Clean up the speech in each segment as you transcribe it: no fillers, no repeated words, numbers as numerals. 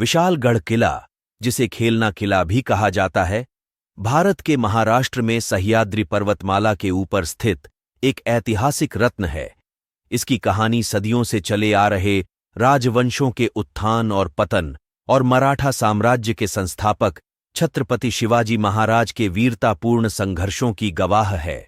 विशालगढ़ किला, जिसे खेलना किला भी कहा जाता है, भारत के महाराष्ट्र में सह्याद्री पर्वतमाला के ऊपर स्थित एक ऐतिहासिक रत्न है। इसकी कहानी सदियों से चले आ रहे राजवंशों के उत्थान और पतन और मराठा साम्राज्य के संस्थापक छत्रपति शिवाजी महाराज के वीरतापूर्ण संघर्षों की गवाह है।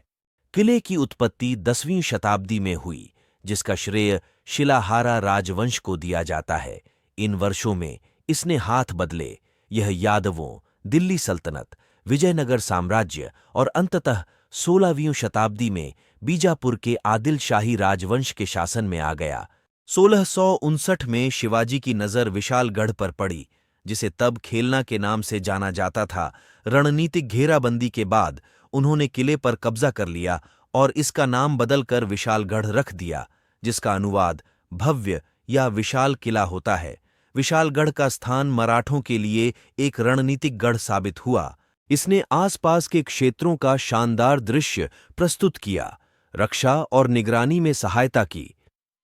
किले की उत्पत्ति 10वीं शताब्दी में हुई, जिसका श्रेय शिलाहारा राजवंश को दिया जाता है। इन वर्षों में इसने हाथ बदले। यह यादवों, दिल्ली सल्तनत, विजयनगर साम्राज्य और अंततः 16वीं शताब्दी में बीजापुर के आदिल शाही राजवंश के शासन में आ गया। 1659 में शिवाजी की नज़र विशालगढ़ पर पड़ी, जिसे तब खेलना के नाम से जाना जाता था। रणनीतिक घेराबंदी के बाद उन्होंने किले पर कब्जा कर लिया और इसका नाम बदलकर विशालगढ़ रख दिया, जिसका अनुवाद भव्य या विशाल किला होता है। विशालगढ़ का स्थान मराठों के लिए एक रणनीतिक गढ़ साबित हुआ। इसने आसपास के क्षेत्रों का शानदार दृश्य प्रस्तुत किया, रक्षा और निगरानी में सहायता की।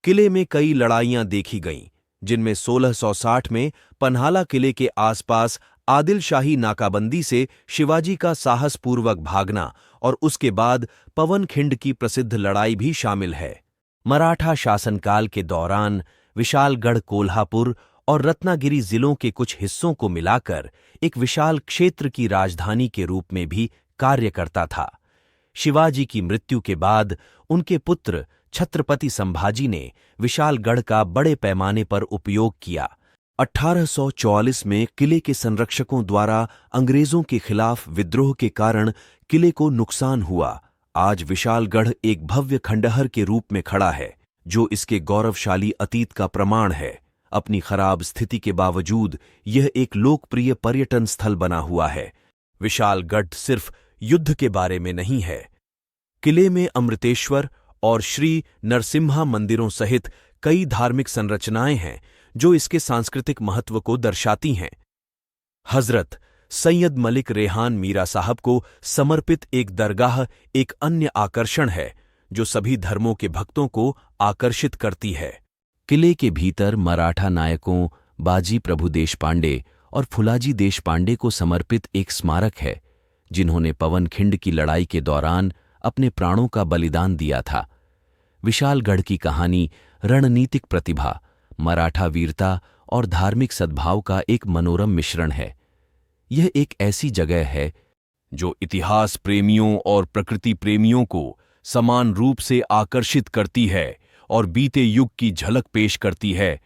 किले में कई लड़ाइयां देखी गईं, जिनमें 1660 में पन्हाला किले के आसपास आदिल शाही नाकाबंदी से शिवाजी का साहसपूर्वक भागना और उसके बाद पवनखिंड की प्रसिद्ध लड़ाई भी शामिल है। मराठा शासनकाल के दौरान विशालगढ़ कोल्हापुर और रत्नागिरी जिलों के कुछ हिस्सों को मिलाकर एक विशाल क्षेत्र की राजधानी के रूप में भी कार्य करता था। शिवाजी की मृत्यु के बाद उनके पुत्र छत्रपति संभाजी ने विशालगढ़ का बड़े पैमाने पर उपयोग किया। 1844 में किले के संरक्षकों द्वारा अंग्रेजों के खिलाफ विद्रोह के कारण किले को नुकसान हुआ। आज विशालगढ़ एक भव्य खंडहर के रूप में खड़ा है, जो इसके गौरवशाली अतीत का प्रमाण है। अपनी खराब स्थिति के बावजूद यह एक लोकप्रिय पर्यटन स्थल बना हुआ है। विशालगढ़ सिर्फ युद्ध के बारे में नहीं है। किले में अमृतेश्वर और श्री नरसिम्हा मंदिरों सहित कई धार्मिक संरचनाएं हैं, जो इसके सांस्कृतिक महत्व को दर्शाती हैं। हजरत सैयद मलिक रेहान मीरा साहब को समर्पित एक दरगाह एक अन्य आकर्षण है, जो सभी धर्मों के भक्तों को आकर्षित करती है। किले के भीतर मराठा नायकों बाजी प्रभु देशपांडे और फुलाजी देशपांडे को समर्पित एक स्मारक है, जिन्होंने पवनखिंड की लड़ाई के दौरान अपने प्राणों का बलिदान दिया था। विशालगढ़ की कहानी रणनीतिक प्रतिभा, मराठा वीरता और धार्मिक सद्भाव का एक मनोरम मिश्रण है। यह एक ऐसी जगह है जो इतिहास प्रेमियों और प्रकृति प्रेमियों को समान रूप से आकर्षित करती है और बीते युग की झलक पेश करती है।